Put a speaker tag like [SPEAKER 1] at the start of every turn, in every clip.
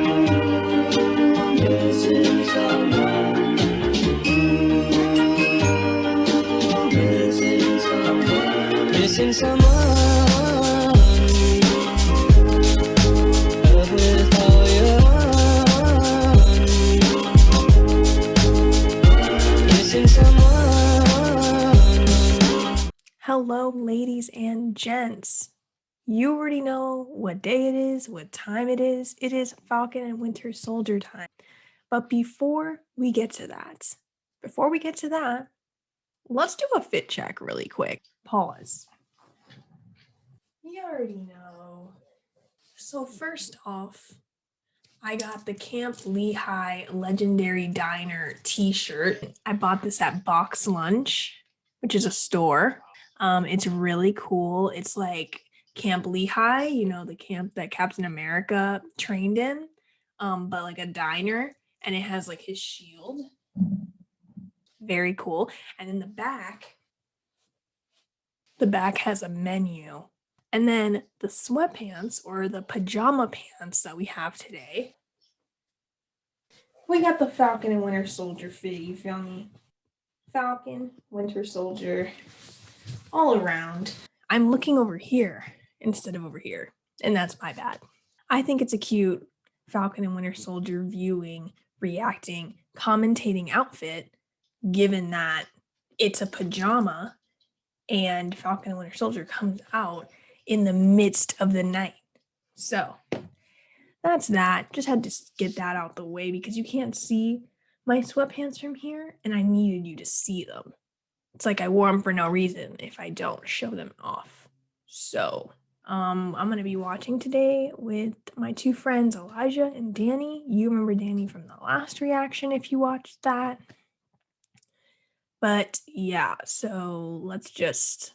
[SPEAKER 1] Missing someone. Missing someone. Missing someone. Love with all your heart. Missing someone.
[SPEAKER 2] Hello, ladies and gents. You already know what day it is, what time it is. It is Falcon and Winter Soldier time. But before we get to that, let's do a fit check really quick. Pause. You already know. So first off, I got the Camp Lehigh Legendary Diner t-shirt. I bought this at Box Lunch, which is a store. It's really cool. It's like Camp Lehigh, you know, the camp that Captain America trained in, but like a diner, and it has like his shield. Very cool. And in the back has a menu. And then the sweatpants or the pajama pants that we have today, we got the Falcon and Winter Soldier fit, you feel me? Falcon, Winter Soldier, all around. I'm looking over here instead of over here, and that's my bad. I think it's a cute Falcon and Winter Soldier viewing, reacting, commentating outfit, given that it's a pajama and Falcon and Winter Soldier comes out in the midst of the night. So that's that. Just had to get that out the way because you can't see my sweatpants from here, and I needed you to see them. It's like I wore them for no reason if I don't show them off. So I'm going to be watching today with my two friends, Elijah and Danny. You remember Danny from the last reaction if you watched that. But yeah, so let's just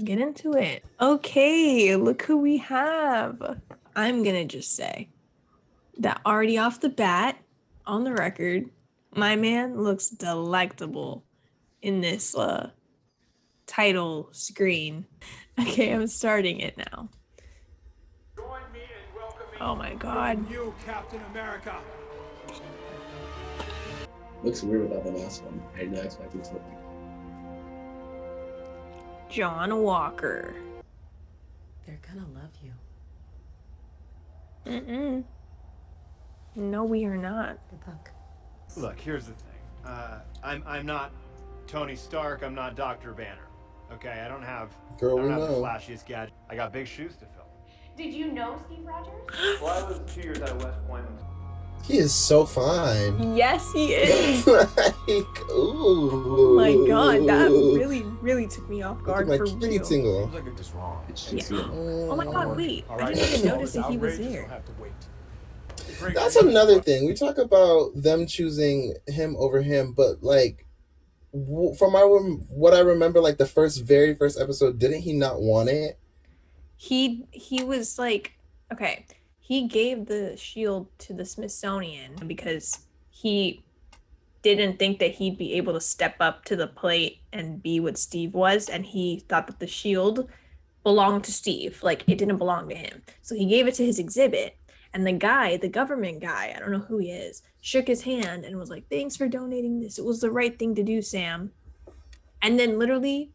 [SPEAKER 2] get into it. Okay, look who we have. I'm going to just say that already off the bat, on the record, my man looks delectable in this title screen. Okay, I'm starting it now.
[SPEAKER 3] Join me in welcoming
[SPEAKER 2] Oh my God.
[SPEAKER 3] you, Captain America.
[SPEAKER 4] Looks weird without the mask on. I did not expect it to look like
[SPEAKER 2] John Walker.
[SPEAKER 5] They're gonna love you.
[SPEAKER 2] No, we are not.
[SPEAKER 5] Good luck.
[SPEAKER 6] Look, here's the thing. I'm not Tony Stark. I'm not Dr. Banner. Okay, I don't have the flashiest gadget. I got big shoes to fill.
[SPEAKER 7] Did you know Steve Rogers?
[SPEAKER 6] Well, I was 2 years out of West Point.
[SPEAKER 8] He is so fine.
[SPEAKER 2] Yes, he is.
[SPEAKER 8] Like, ooh.
[SPEAKER 2] Oh my God, that really took me off guard
[SPEAKER 8] like
[SPEAKER 2] for
[SPEAKER 8] kitty
[SPEAKER 2] real.
[SPEAKER 8] tingle.
[SPEAKER 3] Seems like you're just wrong.
[SPEAKER 4] it's
[SPEAKER 2] Yeah.
[SPEAKER 4] just
[SPEAKER 2] Oh my God, wait.
[SPEAKER 3] All
[SPEAKER 2] I
[SPEAKER 3] right.
[SPEAKER 2] didn't even notice that he was
[SPEAKER 3] Outrageous,
[SPEAKER 2] there.
[SPEAKER 3] you'll have to wait.
[SPEAKER 8] That's another thing. We talk about them choosing him over him, but like, from what I remember, like the very first episode, didn't he not want it?
[SPEAKER 2] He was like, okay, he gave the shield to the Smithsonian because he didn't think that he'd be able to step up to the plate and be what Steve was, and he thought that the shield belonged to Steve, like it didn't belong to him. So he gave it to his exhibit, and the government guy, I don't know who he is, shook his hand and was like, "Thanks for donating this. It was the right thing to do, Sam." And then literally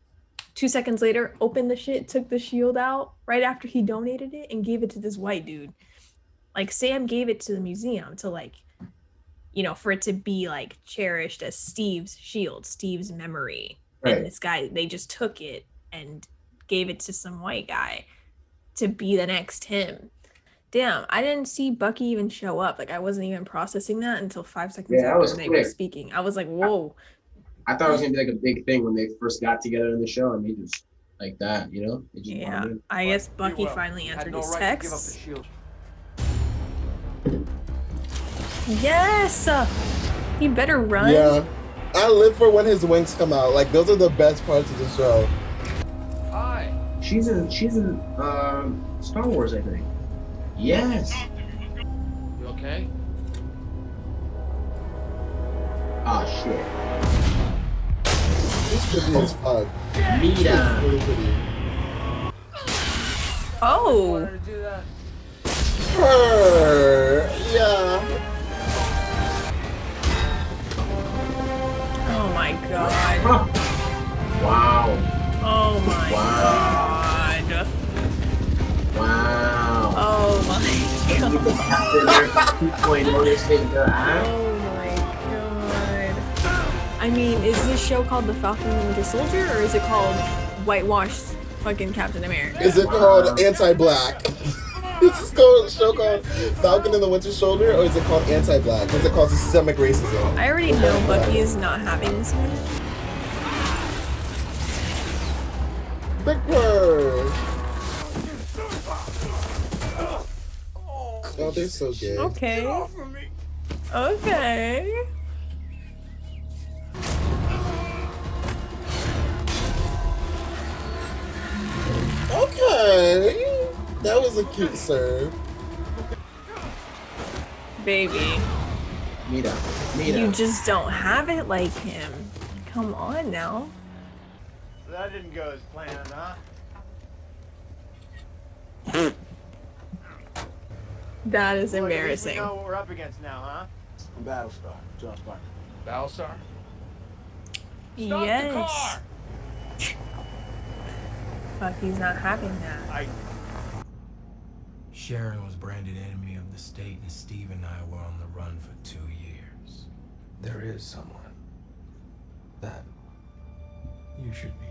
[SPEAKER 2] 2 seconds later, opened the shit, took the shield out right after he donated it and gave it to this white dude. Like, Sam gave it to the museum to, like, you know, for it to be, like, cherished as Steve's shield, Steve's memory.
[SPEAKER 4] Right.
[SPEAKER 2] And this guy, they just took it and gave it to some white guy to be the next him. Damn, I didn't see Bucky even show up. Like, I wasn't even processing that until 5 seconds after they were speaking. I was like, whoa.
[SPEAKER 4] I thought it was gonna be like a big thing when they first got together in the show, and they just like that, you know? They just
[SPEAKER 2] Yeah, I guess Bucky finally answered his text. Yes! He better run.
[SPEAKER 8] Yeah. I live for when his wings come out. Like, those are the best parts of the show.
[SPEAKER 3] Hi.
[SPEAKER 4] She's in Star Wars, I think. Yes.
[SPEAKER 3] You okay?
[SPEAKER 4] Ah, shit.
[SPEAKER 8] This pretty as fuck.
[SPEAKER 4] Mira.
[SPEAKER 8] Really pretty.
[SPEAKER 2] Oh!
[SPEAKER 3] Wanted to do that.
[SPEAKER 8] Her.
[SPEAKER 4] give the Captain America 2.0 this thing to act.
[SPEAKER 2] Oh my god. I mean, is this show called The Falcon and the Winter Soldier, or is it called Whitewashed fucking Captain America?
[SPEAKER 8] Is it called Anti-Black? Is this called a show called Falcon and the Winter Soldier, or is it called Anti-Black? Is it called systemic racism?
[SPEAKER 2] I already know Bucky is not having this one.
[SPEAKER 8] Big Bird. Oh, they're so gay.
[SPEAKER 2] Okay. Okay.
[SPEAKER 8] Okay. That was a cute serve.
[SPEAKER 2] Baby,
[SPEAKER 4] Mira.
[SPEAKER 2] you just don't have it like him. Come on now.
[SPEAKER 6] That didn't go as planned, huh?
[SPEAKER 2] That is
[SPEAKER 6] Look, at least
[SPEAKER 2] embarrassing.
[SPEAKER 6] we know what we're up against now, huh?
[SPEAKER 3] I'm Battlestar. John Spark. Battlestar?
[SPEAKER 2] Yes. Bucky's not having that.
[SPEAKER 9] Sharon was branded enemy of the state, and Steve and I were on the run for 2 years. There is someone that you should meet.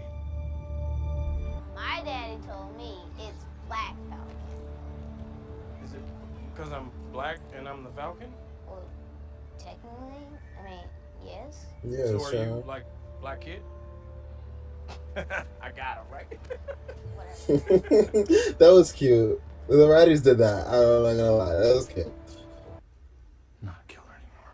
[SPEAKER 7] My daddy told me it's Black Falcon.
[SPEAKER 3] Is it because I'm black and I'm the Falcon?
[SPEAKER 7] Well, technically, I mean, yes.
[SPEAKER 8] Yeah,
[SPEAKER 3] So are you
[SPEAKER 8] Sharon.
[SPEAKER 3] like black kid? I got him, right?
[SPEAKER 7] Whatever.
[SPEAKER 8] That was cute. The writers did that. I'm not gonna lie. That was cute.
[SPEAKER 9] Not a killer anymore.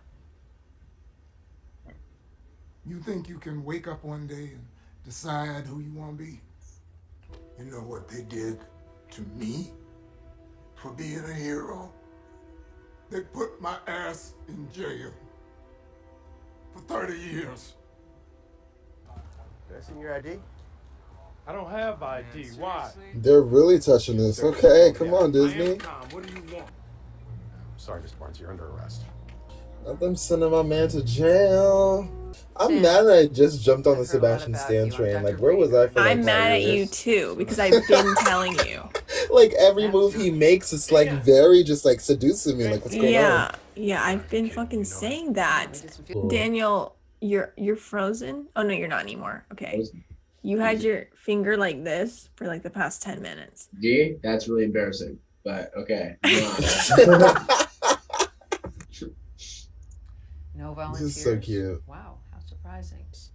[SPEAKER 10] You think you can wake up one day and decide who you want to be? You know what they did to me for being a hero? They put my ass in jail for 30 years.
[SPEAKER 6] Did I see your ID?
[SPEAKER 3] I don't have ID. Why?
[SPEAKER 8] They're really touching this. Okay, come on,
[SPEAKER 3] I am
[SPEAKER 8] Disney.
[SPEAKER 3] calm. What do you want?
[SPEAKER 9] Sorry, Mr. Barnes, you're under arrest.
[SPEAKER 8] Let them sending my man to jail. I'm mad that I just jumped on the Sebastian Stan train. Like, where was I for like
[SPEAKER 2] I'm mad
[SPEAKER 8] 5
[SPEAKER 2] at you
[SPEAKER 8] years?
[SPEAKER 2] too because I've been telling you.
[SPEAKER 8] Like, every move he makes is like very just like seducing me. Like, what's going on?
[SPEAKER 2] Yeah, I've been fucking saying that.
[SPEAKER 8] Cool.
[SPEAKER 2] Daniel, you're frozen. Oh no, you're not anymore. Okay. You had your finger like this for like the past 10 minutes.
[SPEAKER 4] G, that's really embarrassing. But okay.
[SPEAKER 5] No
[SPEAKER 8] This
[SPEAKER 5] volunteers.
[SPEAKER 8] is so cute.
[SPEAKER 5] Wow, how surprising. It's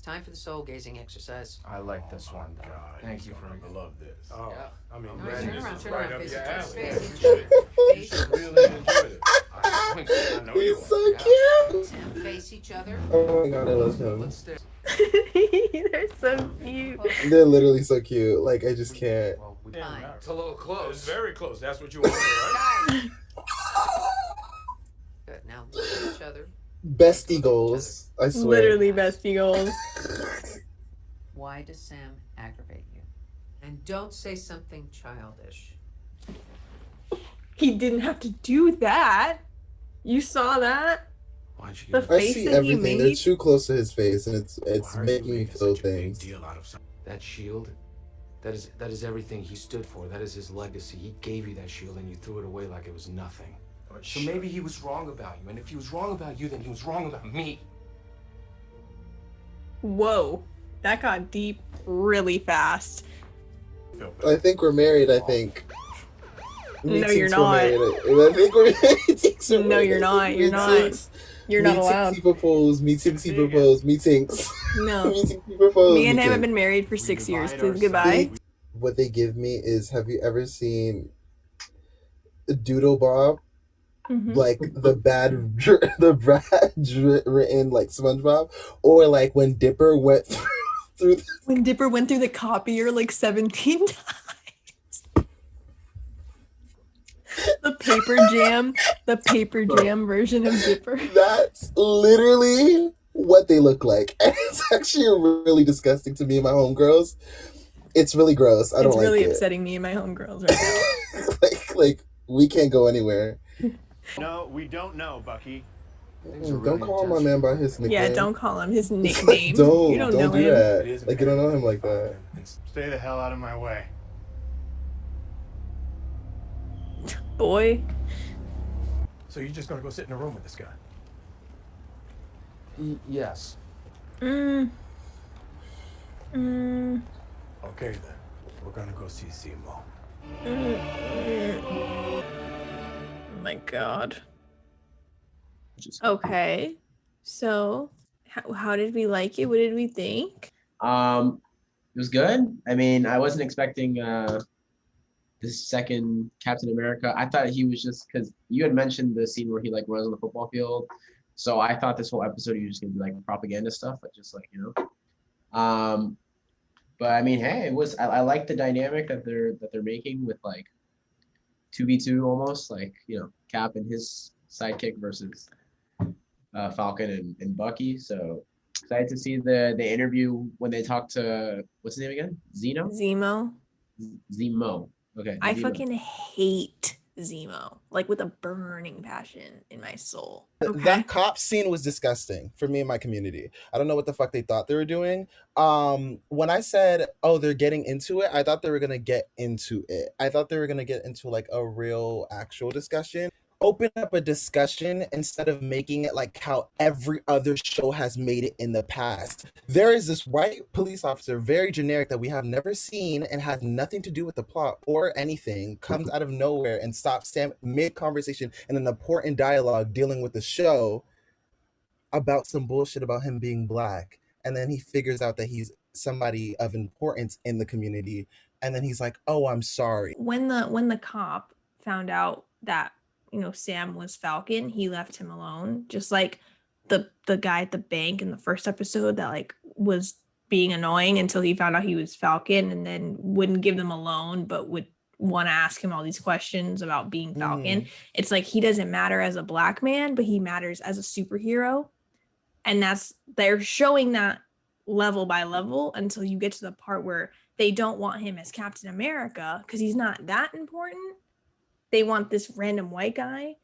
[SPEAKER 5] time for the soul gazing exercise.
[SPEAKER 9] I like this one.
[SPEAKER 3] God,
[SPEAKER 9] Thank you for
[SPEAKER 3] I love this.
[SPEAKER 9] Oh,
[SPEAKER 3] Oh,
[SPEAKER 5] Yeah.
[SPEAKER 3] I mean,
[SPEAKER 5] No,
[SPEAKER 3] man,
[SPEAKER 5] turn
[SPEAKER 3] this
[SPEAKER 5] around,
[SPEAKER 3] is
[SPEAKER 5] turn
[SPEAKER 3] right
[SPEAKER 5] around,
[SPEAKER 3] up
[SPEAKER 5] face
[SPEAKER 3] your
[SPEAKER 5] it,
[SPEAKER 3] alley.
[SPEAKER 5] face
[SPEAKER 3] You
[SPEAKER 5] it.
[SPEAKER 3] should, you should really enjoy this. I know you
[SPEAKER 8] He's
[SPEAKER 3] will.
[SPEAKER 8] so cute.
[SPEAKER 5] Sam, face each other.
[SPEAKER 8] Oh my god, I love him.
[SPEAKER 9] Let's stay.
[SPEAKER 2] They're so cute.
[SPEAKER 8] They're literally so cute. Like, I just can't.
[SPEAKER 9] Well,
[SPEAKER 5] Fine.
[SPEAKER 9] it's a little
[SPEAKER 3] It's
[SPEAKER 9] close.
[SPEAKER 3] very close. That's what you want, right?
[SPEAKER 5] Good. Now look at each other.
[SPEAKER 8] Bestie goals. I swear.
[SPEAKER 2] Literally bestie goals.
[SPEAKER 5] Why does Sam aggravate you? And don't say something childish.
[SPEAKER 2] He didn't have to do that. You saw that?
[SPEAKER 9] Why'd you
[SPEAKER 2] The
[SPEAKER 9] get
[SPEAKER 8] I
[SPEAKER 2] face
[SPEAKER 8] see
[SPEAKER 2] that he
[SPEAKER 8] everything. They're
[SPEAKER 2] made.
[SPEAKER 8] too close to his face, and it's
[SPEAKER 9] Why are you
[SPEAKER 8] making me
[SPEAKER 9] making
[SPEAKER 8] feel
[SPEAKER 9] such a big
[SPEAKER 8] things.
[SPEAKER 9] deal out of something? That shield, that is everything he stood for. That is his legacy. He gave you that shield, and you threw it away like it was nothing. So maybe he was wrong about you, and if he was wrong about you, then he was wrong about me.
[SPEAKER 2] Whoa. That got deep really fast.
[SPEAKER 8] I think we're married. I think. Me
[SPEAKER 2] No,
[SPEAKER 8] thinks
[SPEAKER 2] you're
[SPEAKER 8] we're
[SPEAKER 2] not.
[SPEAKER 8] married. I think we're meetings.
[SPEAKER 2] No, you're not. You're not. You're not allowed.
[SPEAKER 8] He proposed. Meetings he proposed. Meetings.
[SPEAKER 2] No.
[SPEAKER 8] Meetings he proposed.
[SPEAKER 2] Me and him have
[SPEAKER 8] meetings.
[SPEAKER 2] been married for 6 years. Please goodbye.
[SPEAKER 8] What they give me is, have you ever seen Doodle Bob?
[SPEAKER 2] Mhm.
[SPEAKER 8] Like the bad written like SpongeBob, or like when Dipper went through
[SPEAKER 2] When Dipper went through the copier like 17 times. The paper jam version of Dipper.
[SPEAKER 8] that's literally what they look like. And it's actually really disgusting to me and my homegirls. It's really gross. I don't
[SPEAKER 2] It's
[SPEAKER 8] like
[SPEAKER 2] really
[SPEAKER 8] it.
[SPEAKER 2] upsetting me and my homegirls right now.
[SPEAKER 8] like we can't go anywhere.
[SPEAKER 6] No, we don't know, Bucky.
[SPEAKER 8] Don't call my man by his nickname.
[SPEAKER 2] Yeah, don't call him his nickname.
[SPEAKER 8] don't
[SPEAKER 2] You don't know
[SPEAKER 8] do
[SPEAKER 2] him.
[SPEAKER 8] that. Like, you don't know him like that.
[SPEAKER 6] Stay the hell out of my way.
[SPEAKER 2] Boy.
[SPEAKER 3] So you're just gonna go sit in a room with this guy?
[SPEAKER 9] Yes.
[SPEAKER 2] Mm. Mm.
[SPEAKER 3] Okay then. We're gonna go see Simo.
[SPEAKER 2] Oh my god. Okay. So, how did we like it? What did we think?
[SPEAKER 4] It was good. I mean, I wasn't expecting this second Captain America. I thought he was just because you had mentioned the scene where he like runs on the football field. So I thought this whole episode he was just gonna be like propaganda stuff, but just like, you know. But I mean, hey, it was I like the dynamic that they're making with like 2v2 almost, like, you know, Cap and his sidekick versus Falcon and Bucky. So excited to see the interview when they talked to what's his name again?
[SPEAKER 2] Zemo.
[SPEAKER 4] Zemo. Okay.
[SPEAKER 2] I
[SPEAKER 4] Zemo.
[SPEAKER 2] fucking hate Zemo, like with a burning passion in my soul. Okay.
[SPEAKER 8] That cop scene was disgusting for me and my community. I don't know what the fuck they thought they were doing. When I said, oh, they're getting into it, I thought they were gonna get into it. I thought they were gonna get into like a real actual discussion. Open up a discussion instead of making it like how every other show has made it in the past. There is this white police officer, very generic, that we have never seen and has nothing to do with the plot or anything, comes out of nowhere and stops Sam mid-conversation in an important dialogue dealing with the show about some bullshit about him being black. And then he figures out that he's somebody of importance in the community. And then he's like, oh, I'm sorry.
[SPEAKER 2] When the cop found out that, you know, Sam was Falcon, he left him alone, just like the guy at the bank in the first episode that like was being annoying until he found out he was Falcon, and then wouldn't give them a loan but would want to ask him all these questions about being Falcon. It's like he doesn't matter as a black man, but he matters as a superhero. And they're showing that level by level until you get to the part where they don't want him as Captain America because he's not that important. They want this random white guy,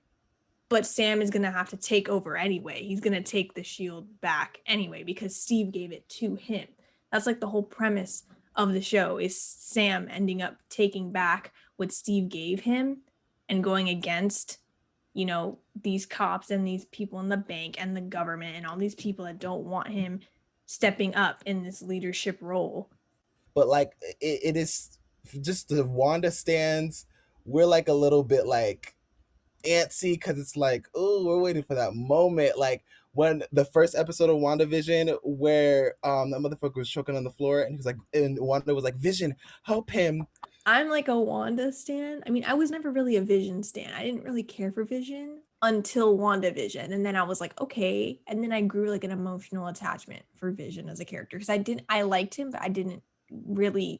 [SPEAKER 2] but Sam is going to have to take over anyway. He's going to take the shield back anyway because Steve gave it to him. That's like the whole premise of the show, is Sam ending up taking back what Steve gave him and going against, you know, these cops and these people in the bank and the government and all these people that don't want him stepping up in this leadership role.
[SPEAKER 8] But like it is just the Wanda stands. We're like a little bit like antsy because it's like, oh, we're waiting for that moment. Like when the first episode of WandaVision where that motherfucker was choking on the floor and he was like, and Wanda was like, Vision, help him.
[SPEAKER 2] I'm like a Wanda stan. I mean, I was never really a Vision stan. I didn't really care for Vision until WandaVision. And then I was like, okay. And then I grew like an emotional attachment for Vision as a character. Because I liked him, but I didn't really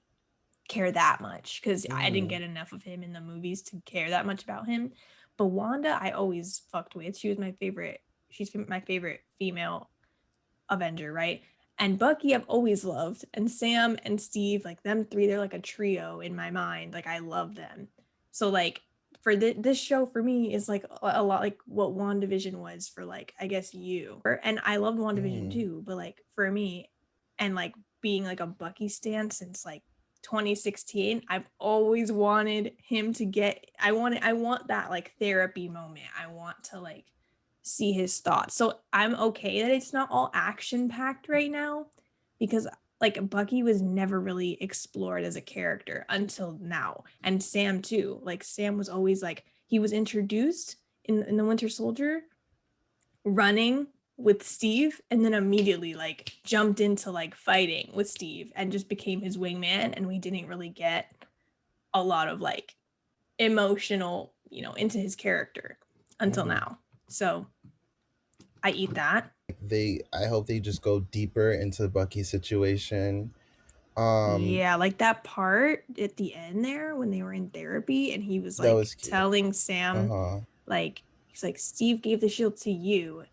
[SPEAKER 2] care that much because I didn't get enough of him in the movies to care that much about him. But Wanda, I always fucked with. She was my favorite. She's my favorite female Avenger, right? And Bucky I've always loved. And Sam and Steve, like them three, they're like a trio in my mind. Like I love them. So like for this show for me is like a lot like what WandaVision was for like, I guess you. And I loved WandaVision too. But like for me and like being like a Bucky stan since like 2016, I've always wanted him to get, I want that like therapy moment. I want to like see his thoughts. So I'm okay that it's not all action packed right now because like Bucky was never really explored as a character until now. And Sam too. Like Sam was always like, he was introduced in the Winter Soldier running with Steve and then immediately like jumped into like fighting with Steve and just became his wingman, and we didn't really get a lot of like emotional, you know, into his character until now. So I eat that.
[SPEAKER 8] I hope they just go deeper into Bucky's situation.
[SPEAKER 2] Yeah, like that part at the end there when they were in therapy and he was like telling Sam like he's like, Steve gave the shield to you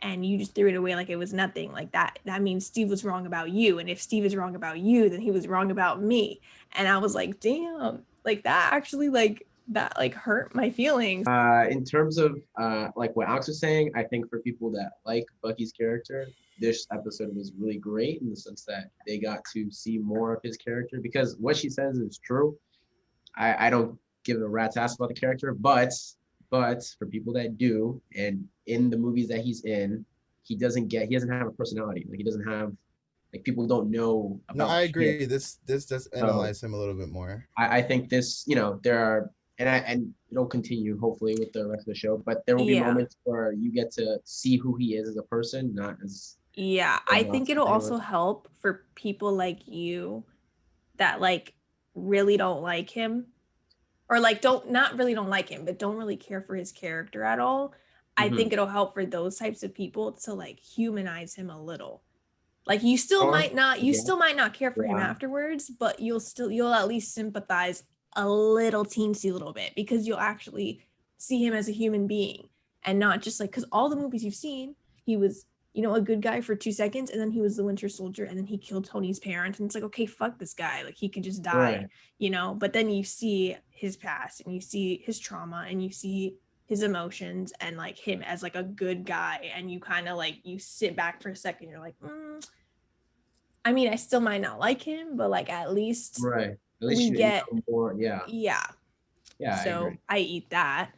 [SPEAKER 2] and you just threw it away like it was nothing. Like that means Steve was wrong about you, and if Steve is wrong about you, then he was wrong about me. And I was like, damn, like that actually like that like hurt my feelings.
[SPEAKER 4] In terms of like what Alex was saying, I think for people that like Bucky's character, this episode was really great in the sense that they got to see more of his character, because what she says is true. I don't give a rat's ass about the character, but But for people that do, and in the movies that he's in, he doesn't have a personality. Like he doesn't have, like people don't know
[SPEAKER 8] No,
[SPEAKER 4] about
[SPEAKER 8] I
[SPEAKER 4] him.
[SPEAKER 8] agree. This does analyze him a little bit more.
[SPEAKER 4] I think this, there are, and it'll continue hopefully with the rest of the show, but there will be moments where you get to see who he is as a person, not as.
[SPEAKER 2] Yeah, I think it'll also help for people like you that like really don't like him, or like don't like him, but don't really care for his character at all. I think it'll help for those types of people to like humanize him a little. Like you still might not care for him afterwards, but you'll at least sympathize a little teensy little bit, because you'll actually see him as a human being and not just like, because all the movies you've seen, he was, a good guy for 2 seconds, and then he was the Winter Soldier, and then he killed Tony's parents, and it's like, okay, fuck this guy, like he could just die, but then you see his past, and you see his trauma, and you see his emotions, and like him as like a good guy, and you kind of like, you sit back for a second, you're like, I mean, I still might not like him, but like at least we get
[SPEAKER 4] more,
[SPEAKER 2] so I eat that.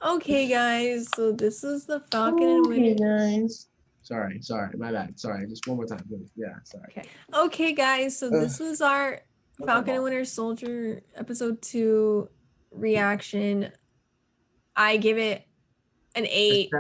[SPEAKER 2] Okay, guys, so this is the Falcon and Winter.
[SPEAKER 4] Guys. Sorry, my bad. Sorry, just one more time, please. Yeah, sorry.
[SPEAKER 2] Okay, guys, so this was our Falcon and Winter Soldier episode 2 reaction. I give it an 8.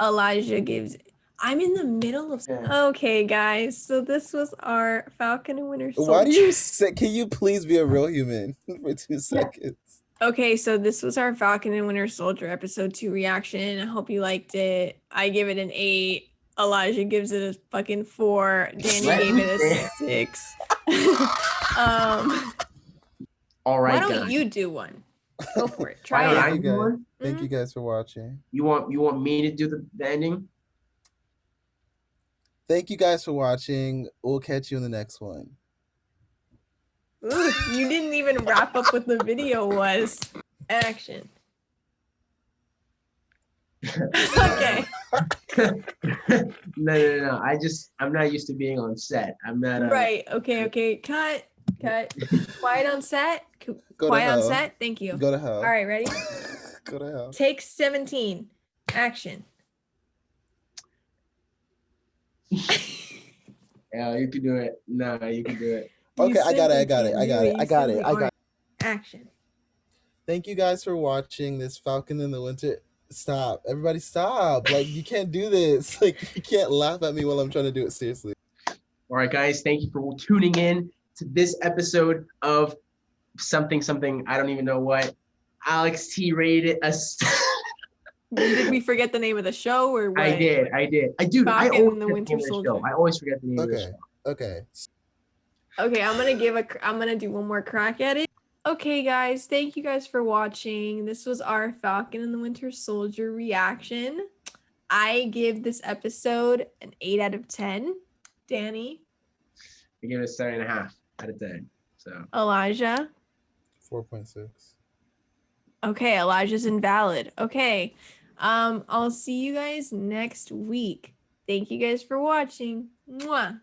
[SPEAKER 2] Elijah gives it. I'm in the middle of. Okay, guys, so this was our Falcon and Winter Soldier.
[SPEAKER 8] Why do you say? Can you please be a real human for 2 seconds?
[SPEAKER 2] Okay, so this was our Falcon and Winter Soldier episode 2 reaction. I hope you liked it. I give it an 8. Elijah gives it a fucking 4. Danny gave it a 6.
[SPEAKER 4] All right.
[SPEAKER 2] Why don't you do one? Go for it. Try it.
[SPEAKER 8] Thank you guys for watching.
[SPEAKER 4] You want me to do the ending?
[SPEAKER 8] Thank you guys for watching. We'll catch you in the next one.
[SPEAKER 2] Ooh, you didn't even wrap up what the video was. Action. Okay.
[SPEAKER 4] No. I'm not used to being on set. I'm not.
[SPEAKER 2] Right. Okay. Cut. Quiet on set. Quiet on set. Thank you.
[SPEAKER 8] Go to hell.
[SPEAKER 2] All right. Ready?
[SPEAKER 8] Go to hell.
[SPEAKER 2] Take 17. Action.
[SPEAKER 4] Yeah, you can do it. No, you can do it.
[SPEAKER 8] Okay, I got it.
[SPEAKER 2] Action.
[SPEAKER 8] Thank you guys for watching this Falcon in the Winter. Stop. Everybody stop. Like, you can't do this. Like, you can't laugh at me while I'm trying to do it seriously.
[SPEAKER 4] All right, guys. Thank you for tuning in to this episode of something. I don't even know what. Alex T rated us.
[SPEAKER 2] Did we forget the name of the show or what?
[SPEAKER 4] I did. I do.
[SPEAKER 2] Falcon and the Winter Soldier.
[SPEAKER 4] I always forget the name of the show.
[SPEAKER 8] Okay.
[SPEAKER 2] I'm gonna do one more crack at it. Okay, guys, thank you guys for watching. This was our Falcon and the Winter Soldier reaction. I give this episode an 8 out of 10. Danny?
[SPEAKER 4] I give it a 7.5 out of 10. So
[SPEAKER 2] Elijah?
[SPEAKER 8] 4.6.
[SPEAKER 2] Okay, Elijah's invalid. Okay. I'll see you guys next week. Thank you guys for watching. Mwah.